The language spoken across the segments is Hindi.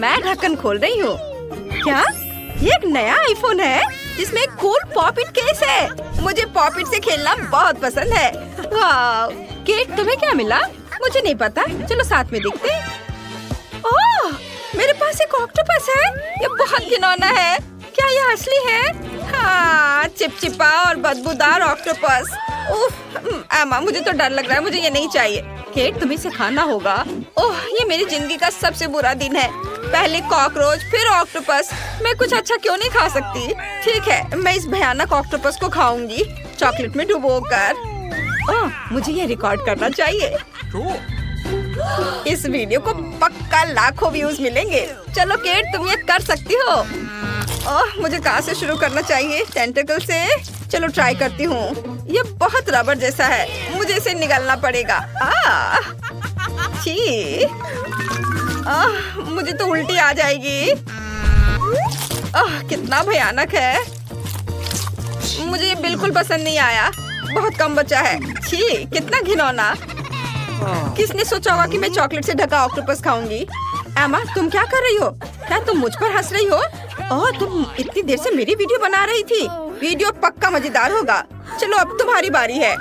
मैं ढक्कन खोल रही हूँ। क्या ये एक नया आईफोन है जिसमें एक कूल पॉपिट केस है। मुझे पॉपिट से खेलना बहुत पसंद है। वाह केट, तुम्हें क्या मिला? मुझे नहीं पता, चलो साथ में देखते हैं। ओह, मेरे पास एक ऑक्टोपस है। ये बहुत घिनौना है। क्या ये असली है? हाँ, चिपचिपा और बदबूदार ऑक्टोपस। उफ, एमा मुझे तो डर लग रहा है, मुझे ये नहीं चाहिए। केट, तुम्हें इसे खाना होगा। ओह, ये मेरी जिंदगी का सबसे बुरा दिन है। पहले कॉकरोच, फिर ऑक्टोपस। मैं कुछ अच्छा क्यों नहीं खा सकती? ठीक है, मैं इस भयानक ऑक्टोपस को खाऊंगी, चॉकलेट में डुबोकर। ओह, मुझे ये रिकॉर्ड करना चाहिए। इस वीडियो को पक्का लाखों व्यूज मिलेंगे। चलो केट, तुम ये कर सकती हो। ओह, मुझे कहाँ से शुरू करना चाहिए? टेंटिकल से? चलो ट्राई करती हूँ। ये बहुत रबर जैसा है, मुझे इसे निगलना पड़ेगा। छी, मुझे तो उल्टी आ जाएगी। कितना भयानक है। मुझे ये बिल्कुल पसंद नहीं आया। बहुत कम बचा है। छी, कितना घिनौना। किसने सोचा होगा कि मैं चॉकलेट से ढका ऑक्टोपस खाऊंगी? एमा, तुम क्या कर रही हो? क्या तुम मुझ पर हंस रही हो? ओह, तुम इतनी देर से मेरी वीडियो बना रही थी। वीडियो पक्का मजेदार होगा। चलो अब तुम्हारी बारी है।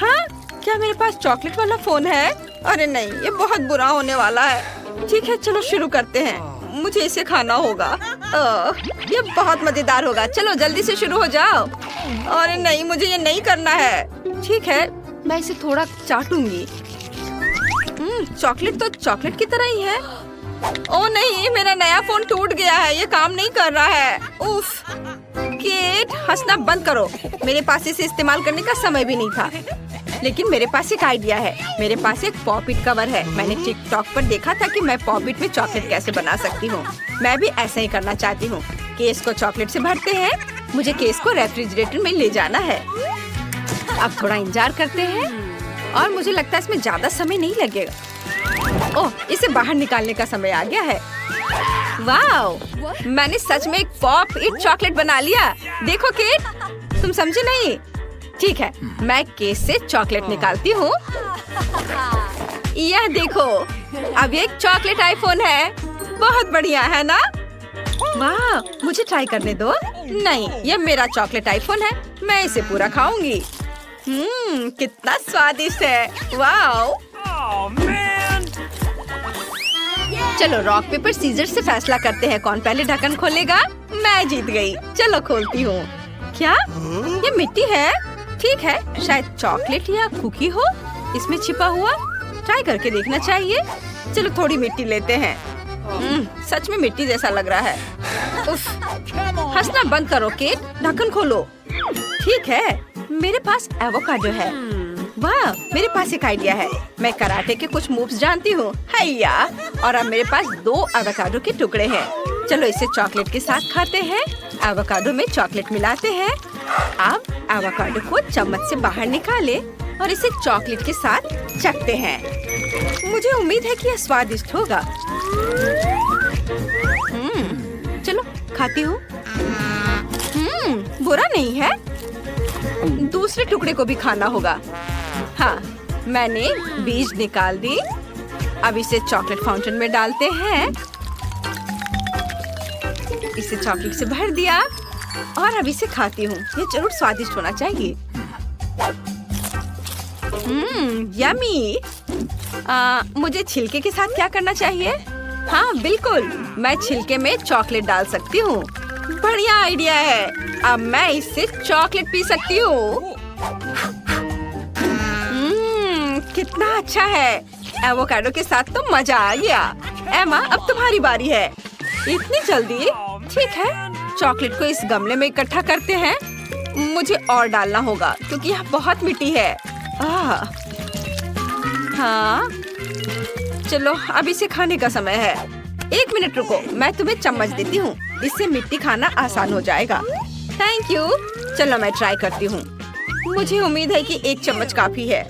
हाँ, क्या मेरे पास चॉकलेट वाला फोन है? अरे नहीं, ये बहुत बुरा होने वाला है। ठीक है, चलो शुरू करते हैं। मुझे इसे खाना होगा। ये बहुत मजेदार होगा। चलो जल्दी से शुरू हो जाओ। अरे नहीं, मुझे ये नहीं करना है। ठीक है, मैं इसे थोड़ा चाटूंगी। चॉकलेट तो चॉकलेट की तरह ही है। ओह नहीं, मेरा नया फोन टूट गया है। ये काम नहीं कर रहा है। उफ, केट, हंसना बंद करो। मेरे पास इसे इस्तेमाल करने का समय भी नहीं था। लेकिन मेरे पास एक आइडिया है। मेरे पास एक पॉपिट कवर है। मैंने टिकटॉक पर देखा था कि मैं पॉपिट में चॉकलेट कैसे बना सकती हूँ। मैं भी ऐसा ही करना चाहती हूँ। केस को चॉकलेट से भरते हैं। मुझे केस को रेफ्रिजरेटर में ले जाना है। अब थोड़ा इंतजार करते हैं और मुझे लगता है इसमें ज्यादा समय नहीं लगेगा। ओह, इसे बाहर निकालने का समय आ गया है। वाह, मैंने सच में एक पॉप इट चॉकलेट बना लिया। देखो केट, तुम समझे नहीं? ठीक है, मैं केस से चॉकलेट निकालती हूँ। यह देखो, अब ये एक चॉकलेट आईफोन है। बहुत बढ़िया है ना? वाह, मुझे ट्राई करने दो। नहीं, यह मेरा चॉकलेट आईफोन है। मैं इसे पूरा खाऊंगी। कितना स्वादिष्ट है। वाह। चलो रॉक पेपर सीजर से फैसला करते हैं, कौन पहले ढक्कन खोलेगा। मैं जीत गई। चलो खोलती हूँ। क्या ये मिट्टी है? ठीक है, शायद चॉकलेट या कुकी हो इसमें छिपा हुआ। ट्राई करके देखना चाहिए। चलो थोड़ी मिट्टी लेते हैं। सच में मिट्टी जैसा लग रहा है। उफ, हंसना बंद करो केट, ढक्कन खोलो। ठीक है, मेरे पास एवोकाडो है। वाह, मेरे पास एक आइडिया है। मैं कराटे के कुछ मूव्स जानती हूँ। हैया, और अब मेरे पास 2 एवोकाडो के टुकड़े हैं। चलो इसे चॉकलेट के साथ खाते हैं। एवोकाडो में चॉकलेट मिलाते हैं। अब एवोकाडो को चम्मच से बाहर निकाले और इसे चॉकलेट के साथ चखते हैं। मुझे उम्मीद है कि यह स्वादिष्ट होगा। चलो खाती हूँ। बुरा नहीं है। दूसरे टुकड़े को भी खाना होगा। हाँ, मैंने बीज निकाल दी। अब इसे चॉकलेट फाउंटेन में डालते हैं। इसे चॉकलेट से भर दिया और अब इसे खाती हूँ। ये जरूर स्वादिष्ट होना चाहिए। यम्मी। मुझे छिलके के साथ क्या करना चाहिए? हाँ बिल्कुल, मैं छिलके में चॉकलेट डाल सकती हूँ। बढ़िया आइडिया है। अब मैं इससे चॉकलेट पी सकती हूँ। कितना अच्छा है। एवोकाडो के साथ तो मजा आ गया। एमा, अब तुम्हारी बारी है। इतनी जल्दी? ठीक है, चॉकलेट को इस गमले में इकट्ठा करते हैं। मुझे और डालना होगा क्योंकि यहाँ बहुत मिट्टी है। हाँ, चलो अब इसे खाने का समय है। 1 मिनट रुको, मैं तुम्हें चम्मच देती हूँ। इससे मिट्टी खाना आसान हो जाएगा। Thank you. चलो मैं ट्राई करती हूँ। मुझे उम्मीद है कि 1 चम्मच काफी है।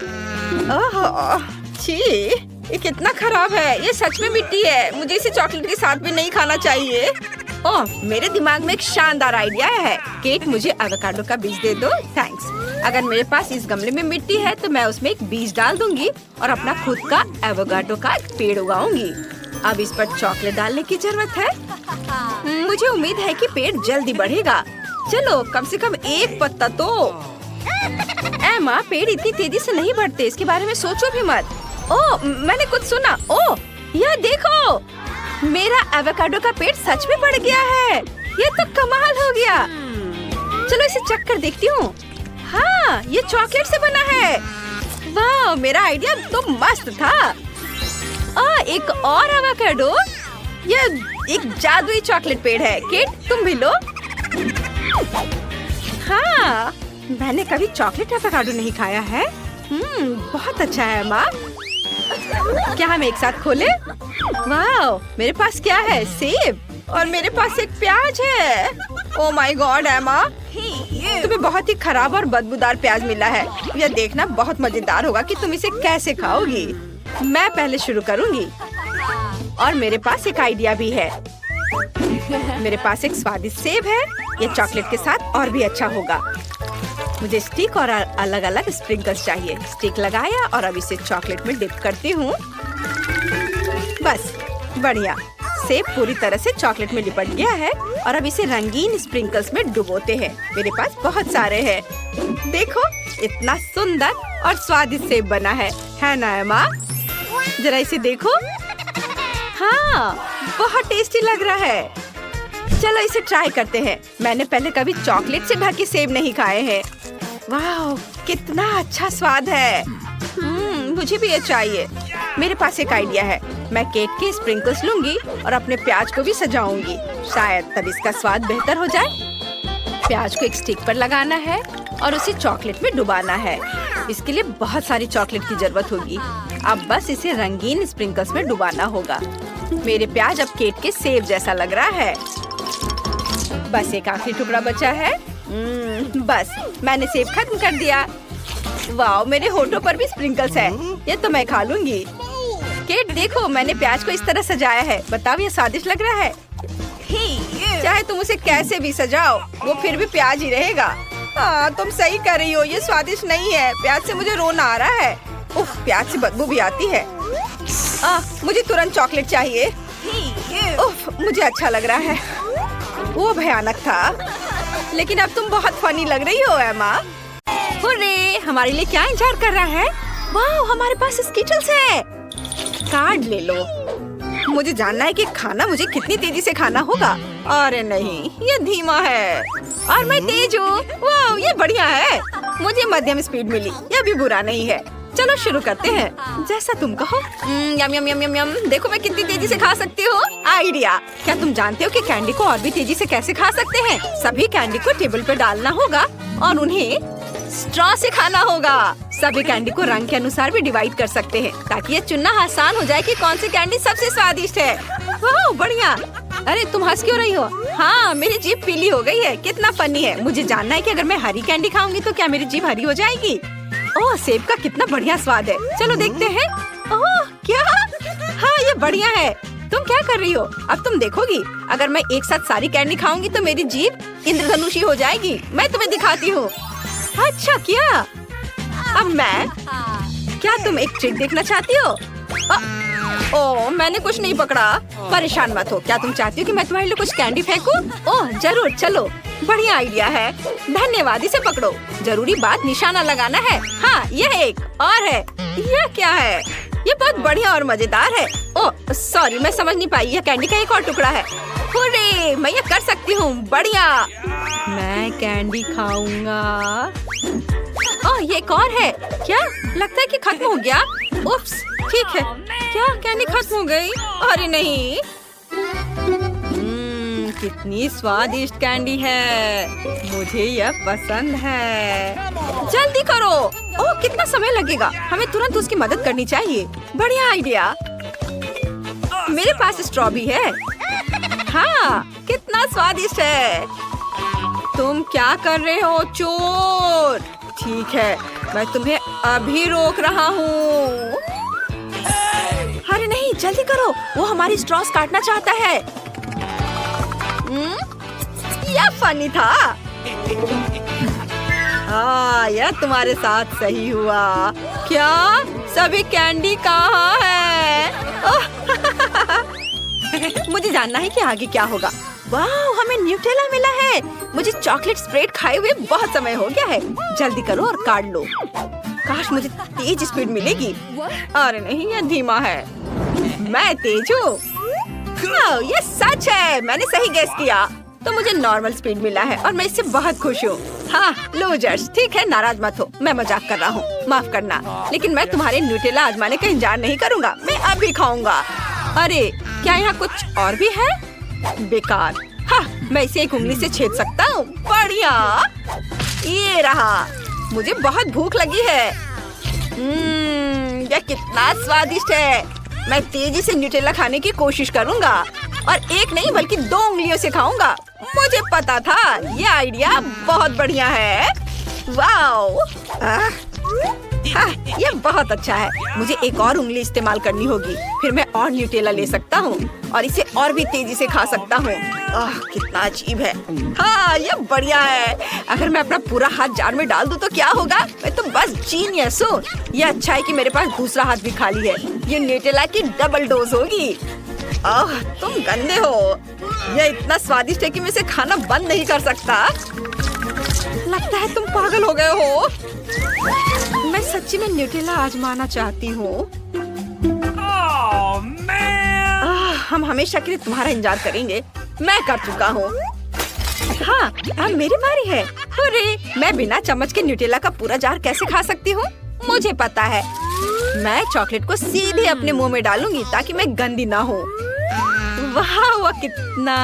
ओह, छी, ये कितना खराब है। ये सच में मिट्टी है। मुझे इसे चॉकलेट के साथ भी नहीं खाना चाहिए। ओह, मेरे दिमाग में एक शानदार आइडिया है। केट, मुझे एवोकाडो का बीज दे दो। थैंक्स। अगर मेरे पास इस गमले में मिट्टी है तो मैं उसमें एक बीज डाल दूंगी और अपना खुद का एवोकाडो का पेड़ उगाऊंगी। अब इस पर चॉकलेट डालने की जरूरत है। मुझे उम्मीद है कि पेड़ जल्दी बढ़ेगा। चलो कम से कम एक पत्ता तो। एमा, पेड़ इतनी तेजी से नहीं बढ़ते, इसके बारे में सोचो भी मत। ओह, मैंने कुछ सुना। ओह, यह देखो, मेरा एवोकाडो का पेड़ सच में बढ़ गया है। ये तो कमाल हो गया। चलो इसे चख कर देखती हूँ। हाँ, ये चॉकलेट से बना है। वाह, मेरा आइडिया तो मस्त था। एक और एवोकाडो। ये एक जादुई चॉकलेट पेड़ है। केट, तुम भी लो। हाँ, मैंने कभी चॉकलेट एवोकाडो नहीं खाया है। बहुत अच्छा है माँ। क्या हम एक साथ खोले? वाह, मेरे पास क्या है? सेब और मेरे पास एक प्याज है। ओह माय गॉड एमा, तुम्हें बहुत ही खराब और बदबूदार प्याज मिला है। यह देखना बहुत मजेदार होगा कि तुम इसे कैसे खाओगी। मैं पहले शुरू करूंगी और मेरे पास एक आइडिया भी है। मेरे पास एक स्वादिष्ट सेब है। ये चॉकलेट के साथ और भी अच्छा होगा। मुझे स्टिक और अलग अलग स्प्रिंकल्स चाहिए। स्टिक लगाया और अब इसे चॉकलेट में डिप करती हूँ। बस, बढ़िया। सेब पूरी तरह से चॉकलेट में लिपट गया है और अब इसे रंगीन स्प्रिंकल्स में डुबोते हैं। मेरे पास बहुत सारे हैं। देखो, इतना सुंदर और स्वादिष्ट सेब बना है ना एमा? जरा इसे देखो। हाँ, बहुत टेस्टी लग रहा है। चलो इसे ट्राई करते हैं। मैंने पहले कभी चॉकलेट से ढके सेब नहीं खाए हैं। वाह, कितना अच्छा स्वाद है। मुझे भी ये चाहिए। मेरे पास एक आइडिया है। मैं केक के स्प्रिंकल्स लूंगी और अपने प्याज को भी सजाऊंगी। शायद तब इसका स्वाद बेहतर हो जाए। प्याज को एक स्टिक पर लगाना है और उसे चॉकलेट में डुबाना है। इसके लिए बहुत सारी चॉकलेट की जरूरत होगी। अब बस इसे रंगीन स्प्रिंकल्स में डुबाना होगा। मेरे प्याज अब केक के सेब जैसा लग रहा है। बस एक आखिरी टुकड़ा बचा है। बस, मैंने सेब खत्म कर दिया। वाह, मेरे होठों पर भी स्प्रिंकल्स है। ये तो मैं खा लूंगी। केट, देखो, मैंने प्याज को इस तरह सजाया है। बताओ, ये स्वादिष्ट लग रहा है? चाहे तुम उसे कैसे भी सजाओ, वो फिर भी प्याज ही रहेगा। हाँ, तुम सही कर रही हो। ये स्वादिष्ट नहीं है। प्याज से मुझे रोना आ रहा है। उफ, प्याज से बदबू भी आती है। मुझे तुरंत चॉकलेट चाहिए। उफ, मुझे अच्छा लग रहा है। वो भयानक था, लेकिन अब तुम बहुत फनी लग रही हो एमा। हुर्रे, हमारे लिए क्या इंतजार कर रहा है? वाह, हमारे पास स्किटल्स है। कार्ड ले लो। मुझे जानना है कि खाना मुझे कितनी तेजी से खाना होगा। अरे नहीं, ये धीमा है और मैं तेज हूँ। वाह, ये बढ़िया है। मुझे मध्यम स्पीड मिली। यह भी बुरा नहीं है। चलो शुरू करते हैं। जैसा तुम कहो। यम यम यम यम यम। देखो मैं कितनी तेजी से खा सकती हूँ। आइडिया। क्या तुम जानते हो कि कैंडी को और भी तेजी से कैसे खा सकते हैं? सभी कैंडी को टेबल पर डालना होगा और उन्हें स्ट्रॉ से खाना होगा। सभी कैंडी को रंग के अनुसार भी डिवाइड कर सकते हैं ताकि ये चुनना आसान हो जाए कि कौन सी कैंडी सबसे स्वादिष्ट है। वाह, बढ़िया। अरे तुम हंस क्यों रही हो? हाँ, मेरी जीभ पीली हो गई है। कितना फनी है। मुझे जानना है कि अगर मैं हरी कैंडी खाऊंगी तो क्या मेरी जीभ हरी हो जाएगी? ओह, सेब का कितना बढ़िया स्वाद है। चलो देखते हैं। ओह, क्या? हाँ, ये बढ़िया है। तुम क्या कर रही हो? अब तुम देखोगी। अगर मैं एक साथ सारी कैंडी खाऊंगी तो मेरी जीभ इंद्रधनुषी हो जाएगी। मैं तुम्हें दिखाती हूँ। अच्छा, क्या? अब मैं? क्या तुम एक ट्रिक देखना चाहती हो? ओह, मैंने कुछ नहीं पकड़ा। परेशान मत हो। क्या तुम चाहती हो कि मैं तुम्हारे लिए कुछ कैंडी फेंकूं? ओह, जरूर। चलो, बढ़िया आइडिया है। धन्यवाद। इसे पकड़ो। जरूरी बात निशाना लगाना है। हाँ, यह एक और है। यह क्या है? ये बहुत बढ़िया और मजेदार है। ओह सॉरी, मैं समझ नहीं पाई। यह कैंडी का एक और टुकड़ा है। हुर्रे, मैं ये कर सकती हूँ। बढ़िया। मैं कैंडी खाऊंगा। ओह, ये एक और है। क्या? लगता है कि खत्म हो गया। उफ्स, ठीक है। क्या कैंडी खत्म हो गई? अरे नहीं। कितनी स्वादिष्ट कैंडी है। मुझे यह पसंद है। जल्दी करो। ओह, कितना समय लगेगा? हमें तुरंत उसकी मदद करनी चाहिए। बढ़िया आइडिया। मेरे पास स्ट्रॉ भी है। हाँ, कितना स्वादिष्ट है। तुम क्या कर रहे हो, चोर? ठीक है, मैं तुम्हें अभी रोक रहा हूँ। अरे नहीं, जल्दी करो। वो हमारी स्ट्रॉस काटना चाहता है। यह फनी था। हाँ, यह तुम्हारे साथ सही हुआ। क्या? सभी कैंडी कहाँ है? मुझे जानना है कि आगे क्या होगा। वाह, हमें न्यूटेला मिला है। मुझे चॉकलेट स्प्रेड खाए हुए बहुत समय हो गया है। जल्दी करो और काट लो। काश मुझे तेज स्पीड मिलेगी। अरे नहीं, ये धीमा है। मैं तेज हूँ। ओह, ये सच है। मैंने सही गेस किया। तो मुझे नॉर्मल स्पीड मिला है और मैं इससे बहुत खुश हूँ। हाँ लूजर्स, ठीक है, नाराज मत हो। मैं मजाक कर रहा हूँ, माफ करना। लेकिन मैं तुम्हारे न्यूटेला आजमाने का इंतजार नहीं करूँगा। मैं अभी खाऊंगा। अरे क्या यहाँ कुछ और भी है? बेकार। हाँ, मैं इसे एक उंगली से छेद सकता हूँ। बढ़िया, ये रहा। मुझे बहुत भूख लगी है। यह कितना स्वादिष्ट है। मैं तेजी से न्यूटेला खाने की कोशिश करूँगा और एक नहीं बल्कि 2 उंगलियों से खाऊंगा। मुझे पता था, ये आइडिया बहुत बढ़िया है। वाओ, ये बहुत अच्छा है। मुझे एक और उंगली इस्तेमाल करनी होगी। फिर मैं और न्यूटेला ले सकता हूँ और इसे और भी तेजी से खा सकता हूँ। कितना अजीब है। हाँ, ये बढ़िया है। अगर मैं अपना पूरा हाथ जार में डाल दूँ तो क्या होगा? मैं तो बस जीनियस हूँ। ये अच्छा है कि मेरे पास दूसरा हाथ भी खाली है। ये न्यूटेला की डबल डोज होगी। तुम गंदे हो। यह इतना स्वादिष्ट है कि मैं इसे खाना बंद नहीं कर सकता। लगता है तुम पागल हो गए हो। मैं सच्ची में न्यूटेला आजमाना चाहती हूँ। हम हमेशा के लिए तुम्हारा इंतजार करेंगे। मैं कर चुका हूँ। हाँ, अब मेरी बारी है। अरे, मैं बिना चम्मच के न्यूटेला का पूरा जार कैसे खा सकती हूँ? मुझे पता है। मैं चॉकलेट को सीधे अपने मुंह में डालूंगी ताकि मैं गंदी ना हो। वाह, वह कितना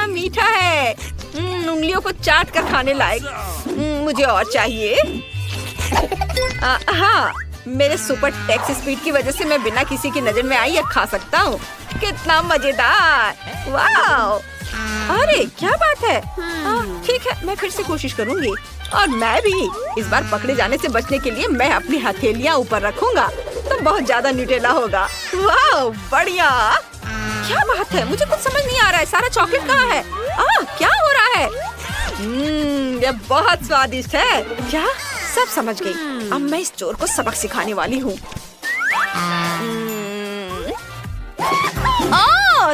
मीठा है। उंगलियों को चाट कर खाने लायक। मुझे और चाहिए। हाँ, मेरे सुपर टेक्स स्पीड की वजह से मैं बिना किसी की नजर में आई यह खा सकता हूँ। कितना मजेदार। वाह, अरे क्या बात है। ठीक है, मैं फिर से कोशिश करूँगी। और मैं भी। इस बार पकड़े जाने से बचने के लिए मैं अपनी हथेलियाँ ऊपर रखूंगा तो बहुत ज्यादा न्यूटेला होगा। वाह, बढ़िया। क्या बात है, मुझे कुछ समझ नहीं आ रहा है। सारा चॉकलेट कहाँ है? क्या हो रहा है? ये बहुत स्वादिष्ट है। क्या? सब समझ गई। अब मैं इस चोर को सबक सिखाने वाली हूँ।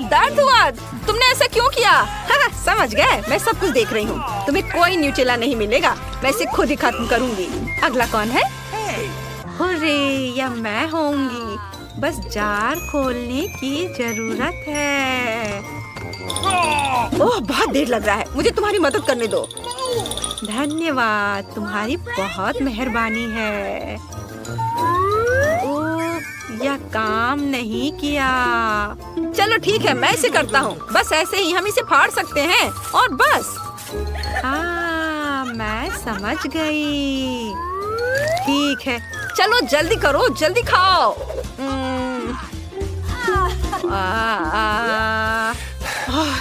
दर्द हुआ। तुमने ऐसा क्यों किया? समझ गए, मैं सब कुछ देख रही हूँ। तुम्हें कोई न्यूटेला नहीं मिलेगा। मैं इसे खुद ही खत्म करूँगी। अगला कौन है? अरे, या मैं होंगी। बस जार खोलने की जरूरत है। ओह, बहुत देर लग रहा है। मुझे तुम्हारी मदद करने दो। धन्यवाद, तुम्हारी बहुत मेहरबानी है। ओह, यह काम नहीं किया। चलो ठीक है, मैं इसे करता हूँ। बस ऐसे ही हम इसे फाड़ सकते हैं और बस। मैं समझ गई। ठीक है, चलो जल्दी करो, जल्दी खाओ।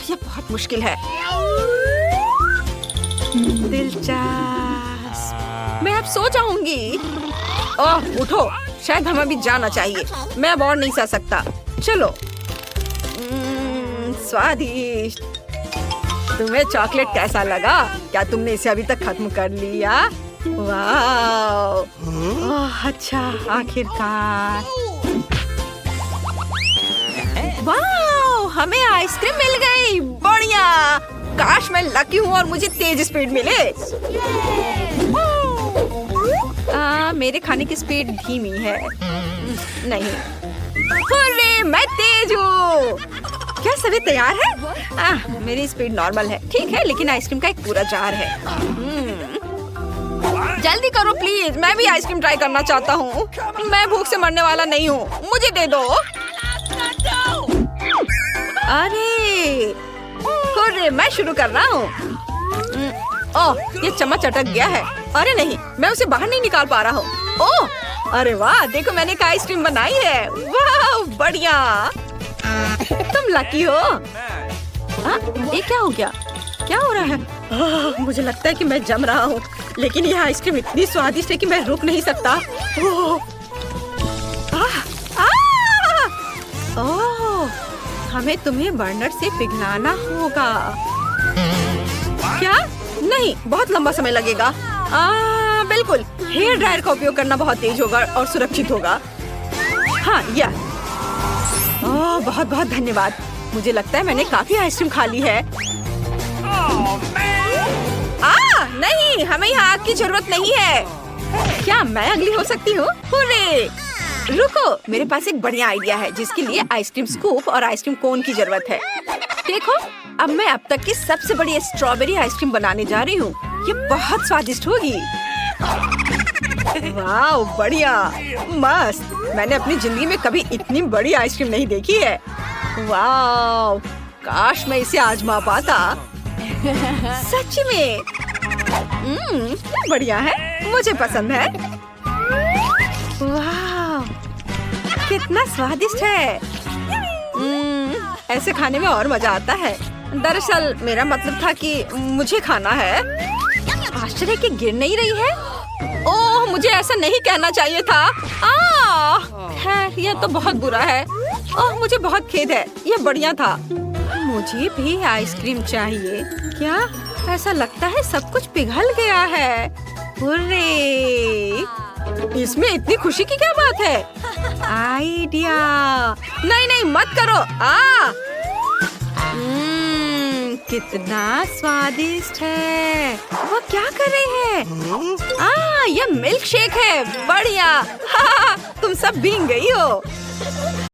ये बहुत मुश्किल है। दिलचस्प। मैं अब सो जाऊंगी। उठो, शायद हमें भी जाना चाहिए। मैं अब और नहीं सह सकता। चलो। स्वादिष्ट। तुम्हें चॉकलेट कैसा लगा? क्या तुमने इसे अभी तक खत्म कर लिया? वाह, अच्छा, आखिरकार। वाह, हमें आइसक्रीम मिल गई। बढ़िया। काश मैं लकी हूँ और मुझे तेज स्पीड मिले। मेरे खाने की स्पीड धीमी है। नहीं। अरे, मैं तेज हूँ। क्या सभी तैयार है? मेरी स्पीड नॉर्मल है। ठीक है, लेकिन आइसक्रीम का एक पूरा जार है। जल्दी करो प्लीज, मैं भी आइसक्रीम ट्राई करना चाहता हूँ। मैं भूख से मरने वाला नहीं हूँ। मुझे दे दो। अरे, मैं शुरू कर रहा हूँ। ये चम्मच अटक गया है। अरे नहीं, मैं उसे बाहर नहीं निकाल पा रहा हूँ। अरे वाह, देखो मैंने एक आइसक्रीम बनाई है। वाह, बढ़िया। तुम लकी हो। ये क्या हो गया? क्या हो रहा है? मुझे लगता है कि मैं जम रहा हूँ, लेकिन यह आइसक्रीम इतनी स्वादिष्ट है कि मैं रुक नहीं सकता। हमें तुम्हें बर्नर से पिघलाना होगा। क्या? नहीं, बहुत लंबा समय लगेगा। बिल्कुल, हेयर ड्रायर का उपयोग करना बहुत तेज होगा और सुरक्षित होगा। हाँ, बहुत बहुत धन्यवाद। मुझे लगता है मैंने काफी आइसक्रीम खा ली है। नहीं, हमें यहाँ आग की जरूरत नहीं है। क्या मैं अगली हो सकती हूँ? हुर्रे! रुको, मेरे पास एक बढ़िया आइडिया है जिसके लिए आइसक्रीम स्कूप और आइसक्रीम कोन की जरूरत है। देखो, अब मैं अब तक की सबसे बड़ी स्ट्रॉबेरी आइसक्रीम बनाने जा रही हूँ। ये बहुत स्वादिष्ट होगी। वाह, बढ़िया, मस्त। मैंने अपनी जिंदगी में कभी इतनी बड़ी आइसक्रीम नहीं देखी है। वाह, काश मैं इसे आजमा पाता। सच में बढ़िया है, मुझे पसंद है। वाह, कितना स्वादिष्ट है। ऐसे खाने में और मजा आता है। दरअसल मेरा मतलब था कि मुझे खाना है। आश्चर्य कि गिर नहीं रही है। ओह, मुझे ऐसा नहीं कहना चाहिए था। खैर, यह तो बहुत बुरा है। ओह, मुझे बहुत खेद है। यह बढ़िया था। मुझे भी आइसक्रीम चाहिए। क्या? ऐसा लगता है सब कुछ पिघल गया है। हुर्रे! इसमें इतनी खुशी की क्या बात है? आइडिया! नहीं नहीं, मत करो। कितना स्वादिष्ट है। वो क्या कर रहे हैं? यह मिल्क शेक है। बढ़िया। तुम सब भीग गई हो।